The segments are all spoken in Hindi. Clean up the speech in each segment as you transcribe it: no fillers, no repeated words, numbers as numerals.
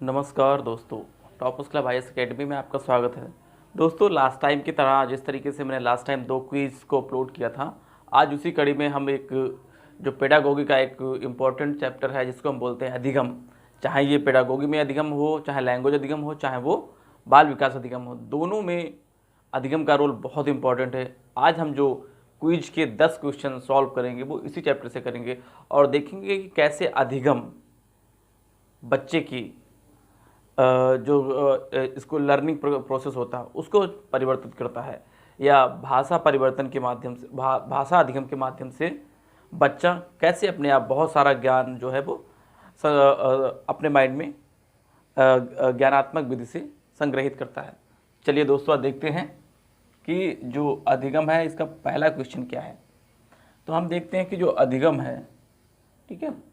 नमस्कार दोस्तों, टॉपर्स क्लब आईएएस एकेडमी में आपका स्वागत है। दोस्तों, लास्ट टाइम की तरह जिस तरीके से मैंने लास्ट टाइम 2 क्विज़ को अपलोड किया था, आज उसी कड़ी में हम एक जो पेडागोगी का एक इम्पॉर्टेंट चैप्टर है जिसको हम बोलते हैं अधिगम। चाहे ये पेडागोगी में अधिगम हो, चाहे लैंग्वेज अधिगम हो, चाहे वो बाल विकास अधिगम हो, दोनों में अधिगम का रोल बहुत इंपॉर्टेंट है। आज हम जो क्विज के 10 क्वेश्चन सॉल्व करेंगे वो इसी चैप्टर से करेंगे और देखेंगे कि कैसे अधिगम बच्चे की जो इसको लर्निंग प्रोसेस होता है उसको परिवर्तित करता है, या भाषा परिवर्तन के माध्यम से भाषा अधिगम के माध्यम से बच्चा कैसे अपने आप बहुत सारा ज्ञान जो है वो अपने माइंड में ज्ञानात्मक विधि से संग्रहित करता है। चलिए दोस्तों, आज देखते हैं कि जो अधिगम है इसका पहला क्वेश्चन क्या है। तो हम देखते हैं कि जो अधिगम है, ठीक है,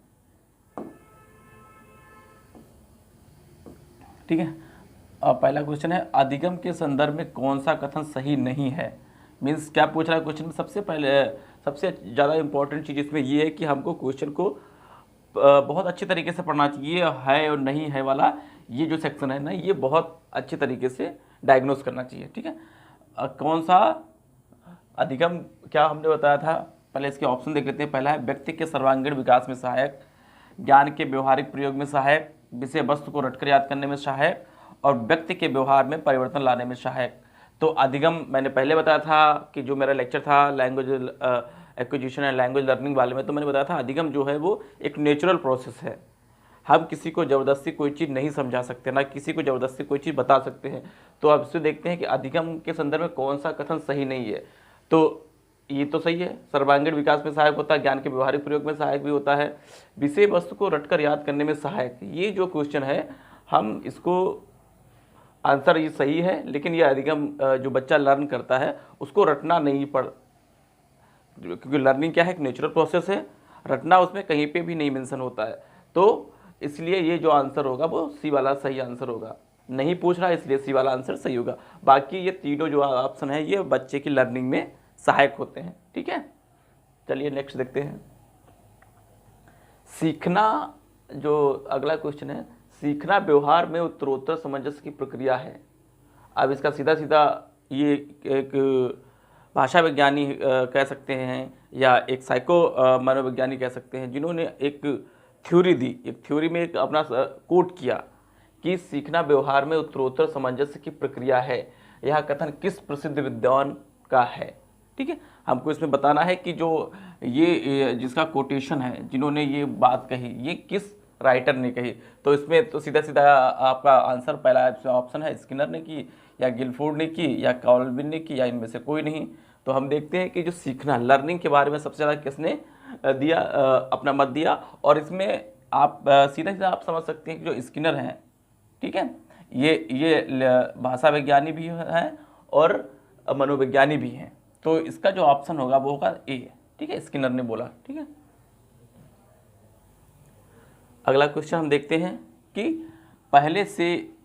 ठीक है। पहला क्वेश्चन है, अधिगम के संदर्भ में कौन सा कथन सही नहीं है। मीन्स क्या पूछ रहा है क्वेश्चन में, सबसे पहले सबसे ज़्यादा इंपॉर्टेंट चीज़ इसमें ये है कि हमको क्वेश्चन को बहुत अच्छे तरीके से पढ़ना चाहिए। है और नहीं है वाला ये जो सेक्शन है ना, ये बहुत अच्छे तरीके से डायग्नोस करना चाहिए, ठीक है। कौन सा अधिगम, क्या हमने बताया था, पहले इसके ऑप्शन देख लेते हैं। पहला है व्यक्ति के सर्वांगीण विकास में सहायक, ज्ञान के व्यवहारिक प्रयोग में सहायक, विषय वस्तु को रटकर याद करने में सहायक और व्यक्ति के व्यवहार में परिवर्तन लाने में सहायक। तो अधिगम मैंने पहले बताया था कि जो मेरा लेक्चर था language acquisition and language learning वाले में, तो मैंने बताया था अधिगम जो है वो एक नेचुरल प्रोसेस है। हम किसी को ज़बरदस्ती कोई चीज़ नहीं समझा सकते, ना किसी को ज़बरदस्ती कोई चीज़ बता सकते हैं। तो अब इससे देखते हैं कि अधिगम के संदर्भ में कौन सा कथन सही नहीं है। तो ये तो सही है, सर्वांगीण विकास में सहायक होता है, ज्ञान के व्यवहारिक प्रयोग में सहायक भी होता है, विषय वस्तु को रटकर याद करने में सहायक। ये जो क्वेश्चन है, हम इसको आंसर ये सही है, लेकिन ये अधिगम जो बच्चा लर्न करता है उसको रटना नहीं पड़, क्योंकि लर्निंग क्या है, एक नेचुरल प्रोसेस है, रटना उसमें कहीं पे भी नहीं मेंशन होता है। तो इसलिए ये जो आंसर होगा वो सी वाला सही आंसर होगा। नहीं पूछ रहा इसलिए सी वाला आंसर सही होगा। बाकी ये तीनों जो ऑप्शन है ये बच्चे की लर्निंग में सहायक होते हैं, ठीक है। चलिए नेक्स्ट देखते हैं। सीखना, जो अगला क्वेश्चन है, सीखना व्यवहार में उत्तरोत्तर सामंजस्य की प्रक्रिया है। अब इसका सीधा सीधा ये एक भाषा विज्ञानी कह सकते हैं या एक साइको मनोविज्ञानी कह सकते हैं, जिन्होंने एक थ्योरी दी, एक थ्योरी में एक अपना कोट किया कि सीखना व्यवहार में उत्तरोत्तर सामंजस्य की प्रक्रिया है। यह कथन किस प्रसिद्ध विद्वान का है, ठीक है। हमको इसमें बताना है कि जो ये जिसका कोटेशन है, जिन्होंने ये बात कही, ये किस राइटर ने कही। तो इसमें तो सीधा सीधा आपका आंसर पहला ऑप्शन है, स्किनर ने की या गिलफोर्ड ने की या कॉल्विन ने की या इनमें से कोई नहीं। तो हम देखते हैं कि जो सीखना, लर्निंग के बारे में सबसे ज़्यादा किसने दिया, अपना मत दिया। और इसमें आप सीधा सीधा आप समझ सकते हैं कि जो स्किनर हैं, ठीक है, ये भाषा विज्ञानी भी हैं और मनोविज्ञानी भी हैं। तो इसका जो ऑप्शन होगा वो होगा ए, ठीक है, स्किनर ने बोला, ठीक है। अगला क्वेश्चन हम देखते हैं कि पहले से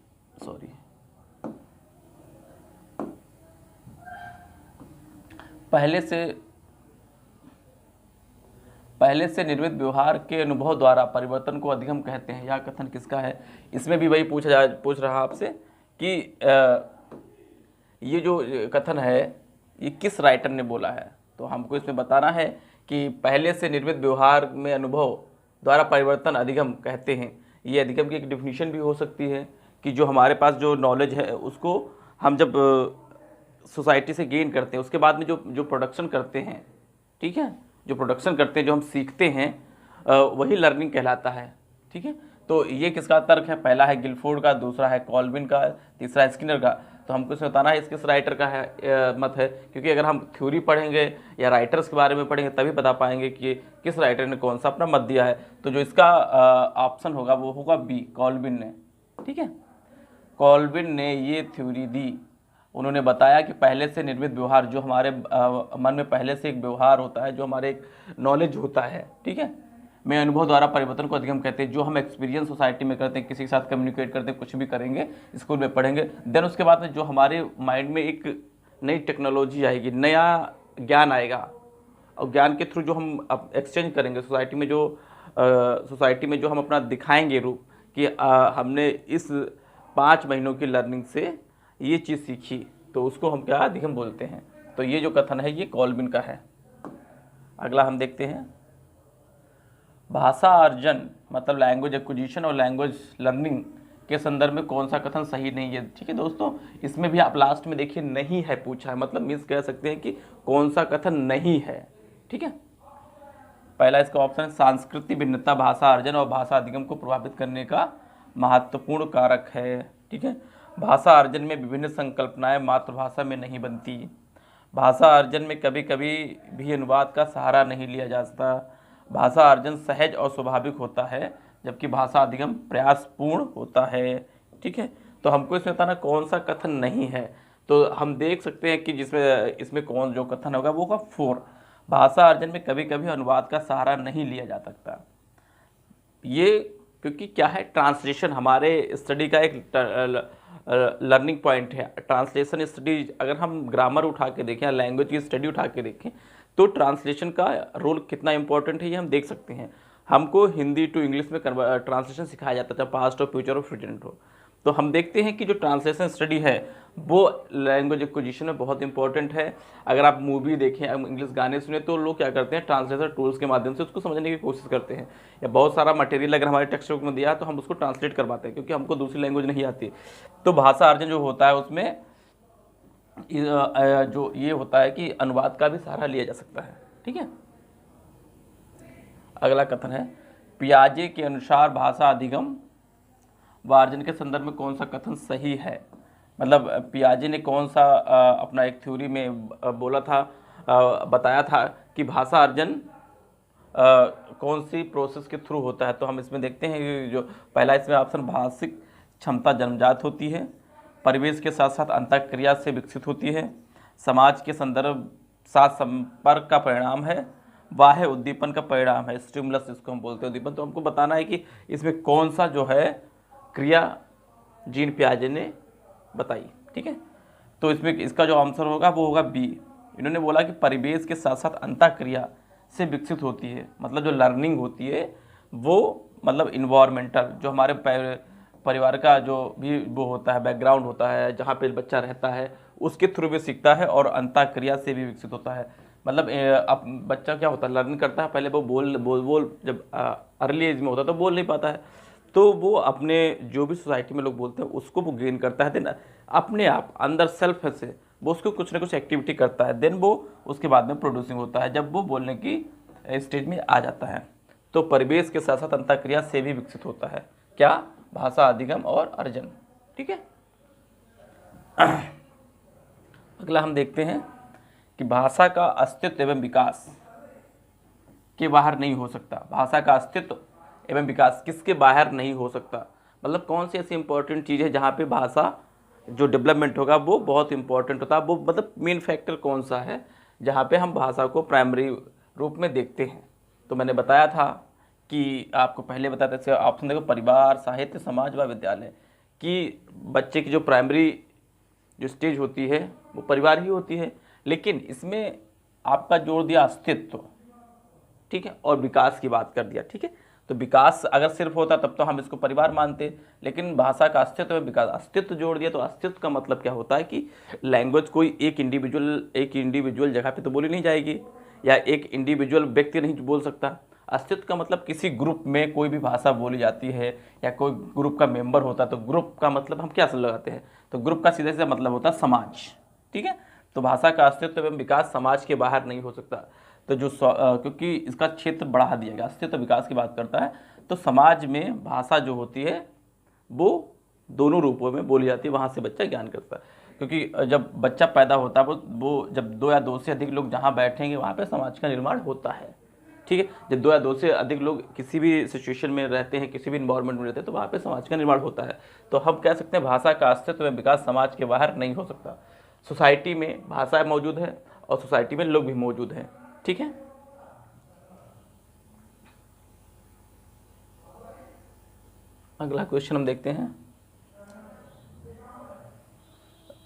निर्मित व्यवहार के अनुभव द्वारा परिवर्तन को अधिगम कहते हैं। यह कथन किसका है। इसमें भी वही पूछ रहा आपसे कि ये जो कथन है ये किस राइटर ने बोला है। तो हमको इसमें बताना है कि पहले से निर्मित व्यवहार में अनुभव द्वारा परिवर्तन अधिगम कहते हैं। ये अधिगम की एक डिफिनीशन भी हो सकती है कि जो हमारे पास जो नॉलेज है उसको हम जब सोसाइटी से गेन करते हैं, उसके बाद में जो प्रोडक्शन करते हैं, ठीक है, जो प्रोडक्शन करते हैं, जो हम सीखते हैं, वही लर्निंग कहलाता है, ठीक है। तो ये किसका तर्क है, पहला है गिलफोर्ड का, दूसरा है कॉल्विन का, तीसरा है स्किनर का। तो हमको इसमें बताना है इस किस राइटर का है मत है, क्योंकि अगर हम थ्योरी पढ़ेंगे या राइटर्स के बारे में पढ़ेंगे तभी बता पाएंगे कि किस राइटर ने कौन सा अपना मत दिया है। तो जो इसका ऑप्शन होगा वो होगा बी, कॉल्विन ने, ठीक है। कॉल्विन ने ये थ्योरी दी। उन्होंने बताया कि पहले से निर्मित व्यवहार, जो हमारे मन में पहले से एक व्यवहार होता है, जो हमारे एक नॉलेज होता है, ठीक है, में अनुभव द्वारा परिवर्तन को अधिगम कहते हैं। जो हम एक्सपीरियंस सोसाइटी में करते हैं, किसी के साथ कम्युनिकेट करते हैं, कुछ भी करेंगे, स्कूल में पढ़ेंगे, देन उसके बाद में जो हमारे माइंड में एक नई टेक्नोलॉजी आएगी, नया ज्ञान आएगा, और ज्ञान के थ्रू जो हम एक्सचेंज करेंगे सोसाइटी में, जो हम अपना दिखाएंगे रूप कि हमने इस 5 महीनों की लर्निंग से ये चीज़ सीखी, तो उसको हम क्या अधिगम बोलते हैं। तो ये जो कथन है ये कॉल्विन का है। अगला हम देखते हैं, भाषा अर्जन मतलब लैंग्वेज एक्विजिशन और लैंग्वेज लर्निंग के संदर्भ में कौन सा कथन सही नहीं है। ठीक है दोस्तों, इसमें भी आप लास्ट में देखिए नहीं है पूछा है, मतलब मीन्स कह सकते हैं कि कौन सा कथन नहीं है। ठीक है, पहला इसका ऑप्शन है, सांस्कृतिक भिन्नता भाषा अर्जन और भाषा अधिगम को प्रभावित करने का महत्वपूर्ण कारक है। ठीक है, भाषा अर्जन में विभिन्न संकल्पनाएं मातृभाषा में नहीं बनती। भाषा अर्जन में कभी कभी भी अनुवाद का सहारा नहीं लिया जाता। भाषा अर्जन सहज और स्वाभाविक होता है, जबकि भाषा अधिगम प्रयासपूर्ण होता है। ठीक है, तो हमको इसमें बताना कौन सा कथन नहीं है। तो हम देख सकते हैं कि जिसमें इसमें कौन जो कथन होगा वो होगा 4, भाषा अर्जन में कभी कभी अनुवाद का सहारा नहीं लिया जा सकता। ये क्योंकि क्या है, ट्रांसलेशन हमारे स्टडी का एक लर्निंग पॉइंट है। ट्रांसलेशन स्टडी अगर हम ग्रामर उठा के देखें या लैंग्वेज की स्टडी उठा के देखें तो ट्रांसलेशन का रोल कितना इंपॉर्टेंट है ये हम देख सकते हैं। हमको हिंदी टू इंग्लिश में ट्रांसलेशन सिखाया जाता है, पास्ट हो, फ्यूचर हो, प्रेजेंट हो। तो हम देखते हैं कि जो ट्रांसलेशन स्टडी है वो लैंग्वेज एक्विजिशन में बहुत इंपॉर्टेंट है। अगर आप मूवी देखें, इंग्लिश गाने सुने, तो लोग क्या करते हैं, ट्रांसलेशन टूल्स के माध्यम से उसको समझने की कोशिश करते हैं। या बहुत सारा मटेरियल अगर हमारे टेक्स्ट बुक में दिया तो हम उसको ट्रांसलेट करवाते हैं, क्योंकि हमको दूसरी लैंग्वेज नहीं आती। तो भाषा अर्जन जो होता है उसमें जो ये होता है कि अनुवाद का भी सहारा लिया जा सकता है। ठीक है, अगला कथन है, पियाजे के अनुसार भाषा अधिगम व अर्जन के संदर्भ में कौन सा कथन सही है। मतलब पियाजे ने कौन सा अपना एक थ्योरी में बोला था, बताया था कि भाषा अर्जन कौन सी प्रोसेस के थ्रू होता है। तो हम इसमें देखते हैं कि जो पहला इसमें ऑप्शन, भाषिक क्षमता जन्मजात होती है, परिवेश के साथ साथ अंतःक्रिया से विकसित होती है, समाज के संदर्भ साथ संपर्क का परिणाम है, बाह्य उद्दीपन का परिणाम है, स्टिमुलस जिसको हम बोलते हैं उद्दीपन। तो हमको बताना है कि इसमें कौन सा जो है क्रिया जीन पियाजे ने बताई। ठीक है, तो इसमें इसका जो आंसर होगा वो होगा बी। इन्होंने बोला कि परिवेश के साथ साथ अंतःक्रिया से विकसित होती है, मतलब जो लर्निंग होती है वो मतलब इन्वायरमेंटल, जो हमारे परिवार का जो भी वो होता है, बैकग्राउंड होता है, जहाँ पे बच्चा रहता है उसके थ्रू भी सीखता है, और अंतःक्रिया से भी विकसित होता है। मतलब अब बच्चा क्या होता है, लर्निंग करता है, पहले वो बोल जब अर्ली एज में होता है तो बोल नहीं पाता है, तो वो अपने जो भी सोसाइटी में लोग बोलते हैं उसको वो गेन करता है, देन अपने आप अंदर सेल्फ से वो उसको कुछ ना कुछ एक्टिविटी करता है, देन वो उसके बाद में प्रोड्यूसिंग होता है, जब वो बोलने की स्टेज में आ जाता है। तो परिवेश के साथ साथ अंतःक्रिया से भी विकसित होता है क्या, भाषा अधिगम और अर्जन। ठीक है, अगला हम देखते हैं कि भाषा का अस्तित्व एवं विकास के बाहर नहीं हो सकता। भाषा का अस्तित्व एवं विकास किसके बाहर नहीं हो सकता, मतलब कौन सी ऐसी इंपॉर्टेंट चीज़ है जहाँ पे भाषा जो डेवलपमेंट होगा वो बहुत इंपॉर्टेंट होता है, वो मतलब मेन फैक्टर कौन सा है जहाँ पे हम भाषा को प्राइमरी रूप में देखते हैं। तो मैंने बताया था कि आपको पहले बताया था, ऑप्शन देखो, परिवार, साहित्य, समाज व विद्यालय, कि बच्चे की जो प्राइमरी जो स्टेज होती है वो परिवार ही होती है, लेकिन इसमें आपका जोड़ दिया अस्तित्व, ठीक है, और विकास की बात कर दिया। ठीक है, तो विकास अगर सिर्फ होता तब तो हम इसको परिवार मानते, लेकिन भाषा का अस्तित्व में विकास, अस्तित्व जोड़ दिया। तो अस्तित्व का मतलब क्या होता है कि लैंग्वेज कोई एक इंडिविजुअल जगह पे तो बोली नहीं जाएगी, या एक इंडिविजुअल व्यक्ति नहीं बोल सकता। अस्तित्व का मतलब किसी ग्रुप में कोई भी भाषा बोली जाती है या कोई ग्रुप का मेंबर होता है, तो ग्रुप का मतलब हम क्या लगाते हैं, तो ग्रुप का सीधे सीधा मतलब होता है समाज। ठीक है, तो भाषा का अस्तित्व एवं विकास समाज के बाहर नहीं हो सकता। तो जो क्योंकि इसका क्षेत्र बढ़ा दिया गया, अस्तित्व विकास की बात करता है, तो समाज में भाषा जो होती है वो दोनों रूपों में बोली जाती है, वहाँ से बच्चा ज्ञान करता है। क्योंकि जब बच्चा पैदा होता है वो जब 2 या 2 से अधिक लोग जहाँ बैठेंगे वहाँ पे समाज का निर्माण होता है। ठीक है, जब 2 या 2 से अधिक लोग किसी भी सिचुएशन में रहते हैं, किसी भी इन्वायरमेंट में रहते हैं, तो वहाँ पे समाज का निर्माण होता है। तो हम कह सकते हैं भाषा का अस्तित्व एवं विकास समाज के बाहर नहीं हो सकता। सोसाइटी में भाषा मौजूद है और सोसाइटी में लोग भी मौजूद हैं। ठीक है, अगला क्वेश्चन हम देखते हैं।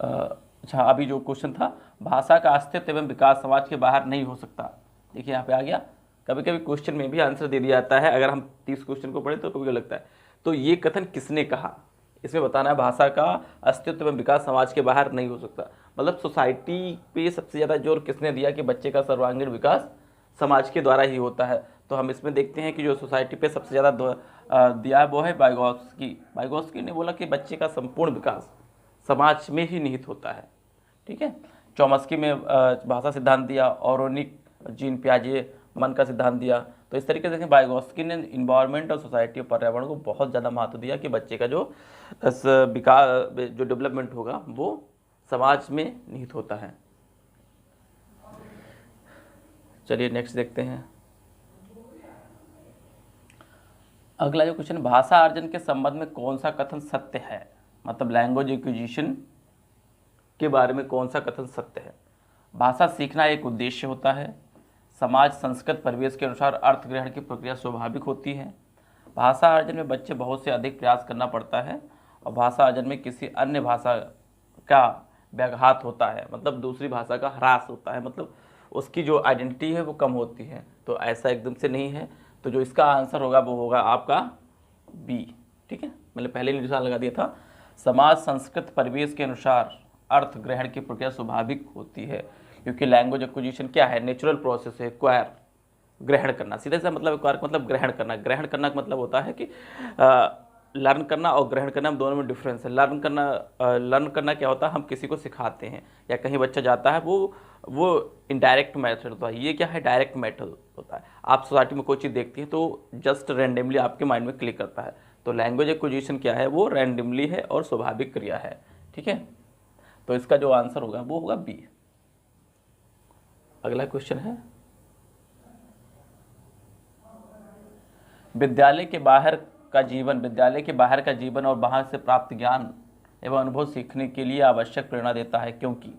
अच्छा, अभी जो क्वेश्चन था, भाषा का अस्तित्व एवं विकास समाज के बाहर नहीं हो सकता, देखिए यहाँ पे आ गया। कभी कभी क्वेश्चन में भी आंसर दे दिया जाता है, अगर हम 30 क्वेश्चन को पढ़े तो कभी लगता है। तो ये कथन किसने कहा, इसमें बताना है भाषा का अस्तित्व में विकास समाज के बाहर नहीं हो सकता। मतलब सोसाइटी पे सबसे ज़्यादा जोर किसने दिया कि बच्चे का सर्वांगीण विकास समाज के द्वारा ही होता है। तो हम इसमें देखते हैं कि जो सोसाइटी पे सबसे ज़्यादा दिया है वो है वाइगोत्स्की। वाइगोत्स्की ने बोला कि बच्चे का संपूर्ण विकास समाज में ही निहित होता है। ठीक है। चॉम्स्की में भाषा सिद्धांत दिया, ओरोनिक, जीन पियाजे मन का सिद्धांत दिया। तो इस तरीके से देखें वाइगोत्स्की ने इन्वायरमेंट और सोसाइटी और पर्यावरण को बहुत ज़्यादा महत्व दिया कि बच्चे का जो विकास जो डेवलपमेंट होगा वो समाज में निहित होता है। चलिए नेक्स्ट देखते हैं। अगला जो क्वेश्चन, भाषा अर्जन के संबंध में कौन सा कथन सत्य है। मतलब लैंग्वेज एक्विजिशन के बारे में कौन सा कथन सत्य है। भाषा सीखना एक उद्देश्य होता है। समाज संस्कृत परिवेश के अनुसार अर्थ ग्रहण की प्रक्रिया स्वाभाविक होती है। भाषा अर्जन में बच्चे बहुत से अधिक प्रयास करना पड़ता है और भाषा अर्जन में किसी अन्य भाषा का व्याघात होता है, मतलब दूसरी भाषा का ह्रास होता है, मतलब उसकी जो आइडेंटिटी है वो कम होती है। तो ऐसा एकदम से नहीं है। तो जो इसका आंसर होगा वो होगा आपका बी। ठीक है, मैंने पहले ही निशान लगा दिया था। समाज संस्कृत परिवेश के अनुसार अर्थ ग्रहण की प्रक्रिया स्वाभाविक होती है, क्योंकि लैंग्वेज एक्विजिशन क्या है, नेचुरल प्रोसेस है। एक्वायर ग्रहण करना, सीधे से मतलब एक्वायर मतलब ग्रहण करना। ग्रहण करना का मतलब होता है कि लर्न करना और ग्रहण करना दोनों में डिफरेंस है। लर्न करना क्या होता है, हम किसी को सिखाते हैं या कहीं बच्चा जाता है वो इनडायरेक्ट मेथड होता है। ये क्या है, डायरेक्ट मेथड होता है। आप सोसाइटी में कोई चीज़ देखती हैं तो जस्ट रैंडमली आपके माइंड में क्लिक करता है। तो लैंग्वेज एक्विजिशन क्या है, वो रैंडमली है और स्वाभाविक क्रिया है। ठीक है, तो इसका जो आंसर होगा वो होगा बी। अगला क्वेश्चन है, विद्यालय के बाहर का जीवन और वहां से प्राप्त ज्ञान एवं अनुभव सीखने के लिए आवश्यक प्रेरणा देता है, क्योंकि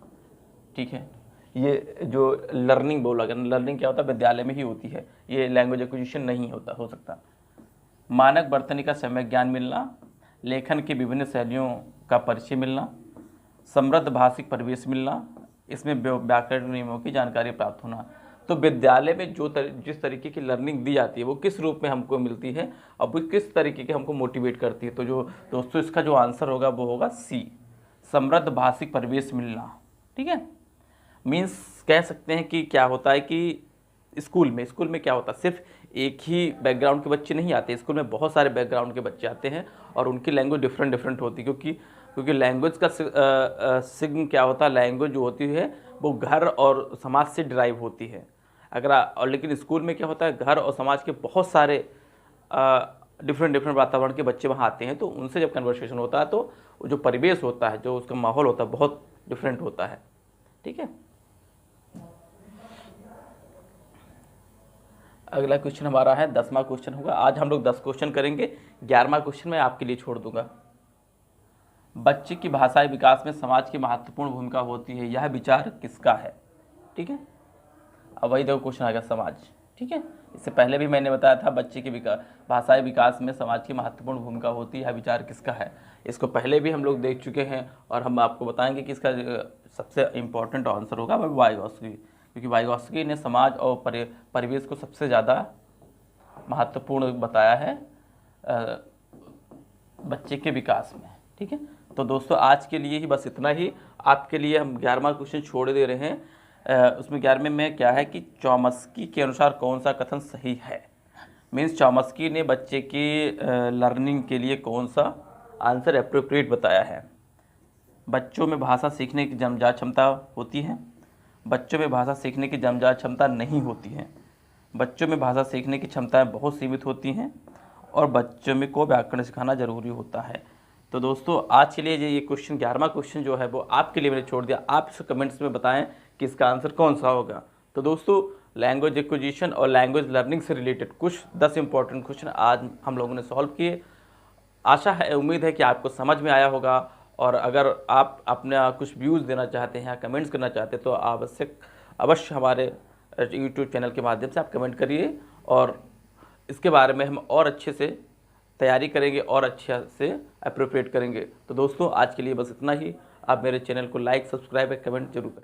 ठीक है, ये जो लर्निंग बोला गया, लर्निंग क्या होता है, विद्यालय में ही होती है। ये लैंग्वेज एक्विजिशन नहीं हो सकता। मानक बर्तनी का सम्यक ज्ञान मिलना, लेखन की विभिन्न शैलियों का परिचय मिलना, समृद्ध भाषिक परिवेश मिलना, इसमें व्याकरण नियमों की जानकारी प्राप्त होना। तो विद्यालय में जिस तरीके की लर्निंग दी जाती है वो किस रूप में हमको मिलती है और वो किस तरीके के हमको मोटिवेट करती है। तो जो दोस्तों इसका जो आंसर होगा वो होगा सी, समृद्ध भाषिक परिवेश मिलना। ठीक है, मीन्स कह सकते हैं कि क्या होता है कि स्कूल में क्या होता है, सिर्फ एक ही बैकग्राउंड के बच्चे नहीं आते, स्कूल में बहुत सारे बैकग्राउंड के बच्चे आते हैं और उनकी लैंग्वेज डिफरेंट होती है। क्योंकि लैंग्वेज का सिग्न क्या होता है, लैंग्वेज जो होती है वो घर और समाज से डिराइव होती है। और लेकिन स्कूल में क्या होता है, घर और समाज के बहुत सारे डिफरेंट वातावरण के बच्चे वहाँ आते हैं। तो उनसे जब कन्वर्सेशन होता है तो जो परिवेश होता है, जो उसका माहौल होता है, बहुत डिफरेंट होता है। ठीक है, अगला क्वेश्चन हमारा है 10वां क्वेश्चन होगा। आज हम लोग 10 क्वेश्चन करेंगे, 11वां क्वेश्चन मैं आपके लिए छोड़ दूंगा। बच्चे की भाषाई विकास में समाज की महत्वपूर्ण भूमिका होती है, यह विचार किसका है। ठीक है, अब वही देखो क्वेश्चन आएगा समाज। ठीक है, इससे पहले भी मैंने बताया था बच्चे की भाषाई विकास में समाज की महत्वपूर्ण भूमिका होती है, यह विचार किसका है। इसको पहले भी हम लोग देख चुके हैं और हम आपको बताएंगे कि इसका सबसे इम्पोर्टेंट आंसर होगा वाइगोत्स्की, क्योंकि वाइगोत्स्की ने समाज और परिवेश को सबसे ज़्यादा महत्वपूर्ण बताया है बच्चे के विकास में। ठीक है, तो दोस्तों आज के लिए ही बस इतना ही। आपके लिए हम 11वां क्वेश्चन छोड़ दे रहे हैं। उसमें 11वें में क्या है कि चॉम्स्की के अनुसार कौन सा कथन सही है। मीन्स चॉम्स्की ने बच्चे की लर्निंग के लिए कौन सा आंसर एप्रोप्रिएट बताया है। बच्चों में भाषा सीखने की जन्मजात क्षमता होती है, बच्चों में भाषा सीखने की जन्मजात क्षमता नहीं होती है, बच्चों में भाषा सीखने की क्षमताएँ बहुत सीमित होती हैं और बच्चों में को व्याकरण सिखाना जरूरी होता है। तो दोस्तों आज के लिए ये क्वेश्चन 11वां क्वेश्चन जो है वो आपके लिए मैंने छोड़ दिया। आप इसे कमेंट्स में बताएं कि इसका आंसर कौन सा होगा। तो दोस्तों लैंग्वेज एक्विजिशन और लैंग्वेज लर्निंग से रिलेटेड कुछ 10 इंपॉर्टेंट क्वेश्चन आज हम लोगों ने सॉल्व किए। आशा है, उम्मीद है कि आपको समझ में आया होगा। और अगर आप अपना कुछ व्यूज़ देना चाहते हैं या कमेंट्स करना चाहते हैं तो अवश्य हमारे यूट्यूब चैनल के माध्यम से आप कमेंट करिए और इसके बारे में हम और अच्छे से तैयारी करेंगे और अच्छे से अप्रोप्रिएट करेंगे। तो दोस्तों आज के लिए बस इतना ही। आप मेरे चैनल को लाइक, सब्सक्राइब और कमेंट जरूर करें।